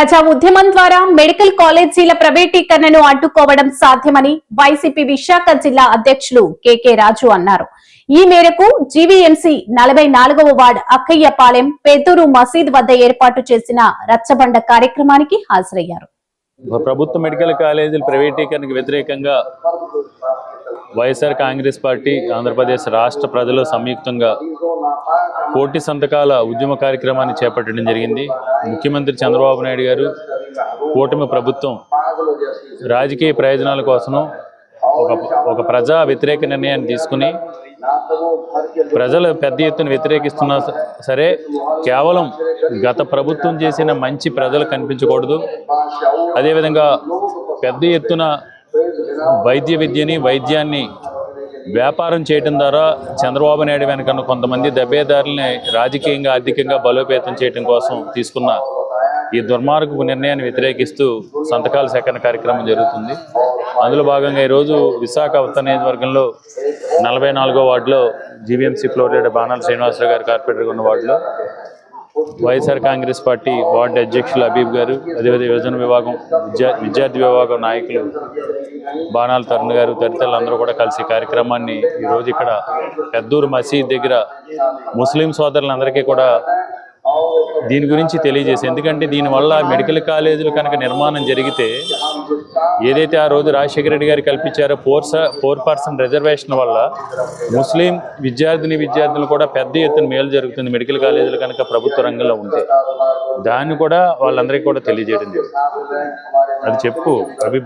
ప్రజా ఉద్యమం ద్వారా మెడికల్ కాలేజీల ప్రైవేటీకరణను అడ్డుకోవడం సాధ్యమని వైసీపీ విశాఖ జిల్లా అధ్యక్షులు కెకే రాజు అన్నారు. ఈ మేరకు జీవీఎంసీ 44వ వార్డు అక్కయ్యపాలెం పెద్దూరు మసీద్ వద్ద ఏర్పాటు చేసిన రచ్చబండ కార్యక్రమానికి హాజరయ్యారు. ప్రభుత్వ మెడికల్ కాలేజీల ప్రైవేటీకరణకు వ్యతిరేకంగా వైఎస్ఆర్ కాంగ్రెస్ పార్టీ ఆంధ్రప్రదేశ్ రాష్ట్ర ప్రజలు సంయుక్తంగా కోటి సంతకాల ఉద్యమ కార్యక్రమాన్ని చేపట్టడం జరిగింది. ముఖ్యమంత్రి చంద్రబాబు నాయుడు గారు కూటమి ప్రభుత్వం రాజకీయ ప్రయోజనాల కోసం ఒక ప్రజా వ్యతిరేక నిర్ణయాన్ని తీసుకుని ప్రజలు పెద్ద ఎత్తున వ్యతిరేకిస్తున్నా సరే కేవలం గత ప్రభుత్వం చేసిన మంచి ప్రజలు కనిపించకూడదు. అదేవిధంగా పెద్ద ఎత్తున వైద్యాన్ని వ్యాపారం చేయడం ద్వారా చంద్రబాబు నాయుడు వెనకన్న కొంతమంది దెబ్బేదారుల్ని రాజకీయంగా ఆర్థికంగా బలోపేతం చేయడం కోసం తీసుకున్న ఈ దుర్మార్గపు నిర్ణయాన్ని వ్యతిరేకిస్తూ సంతకాల సేకరణ కార్యక్రమం జరుగుతుంది. అందులో భాగంగా ఈరోజు విశాఖ ఉత్తర నియోజకవర్గంలో 44వ వార్డులో జీవీఎంసీ ఫ్లోర్ లీడర్ బాణాల శ్రీనివాసరావు గారు కార్పొరేటర్గా ఉన్న వార్డులో వైఎస్ఆర్ కాంగ్రెస్ పార్టీ వార్డు అధ్యక్షులు హబీబ్ గారు, అదేవిధంగా యువజన విభాగం విద్యార్థి విభాగం నాయకులు బాణాల తరుణ్ గారు తదితరులందరూ కూడా కలిసి కార్యక్రమాన్ని ఈరోజు ఇక్కడ పెద్దూరు మసీద్ దగ్గర ముస్లిం సోదరులందరికీ కూడా దీని గురించి తెలియజేసి, ఎందుకంటే దీనివల్ల మెడికల్ కాలేజీలు కనుక నిర్మాణం జరిగితే ఏదైతే ఆ రోజు రాజశేఖర రెడ్డి గారు కల్పించారో 4% రిజర్వేషన్ వల్ల ముస్లిం విద్యార్థులు కూడా పెద్ద ఎత్తున మేలు జరుగుతుంది మెడికల్ కాలేజీలు కనుక ప్రభుత్వ రంగంలో ఉంటే. దాన్ని కూడా వాళ్ళందరికీ కూడా తెలియజేయడం జరుగుతుంది. అది చెప్పు అభి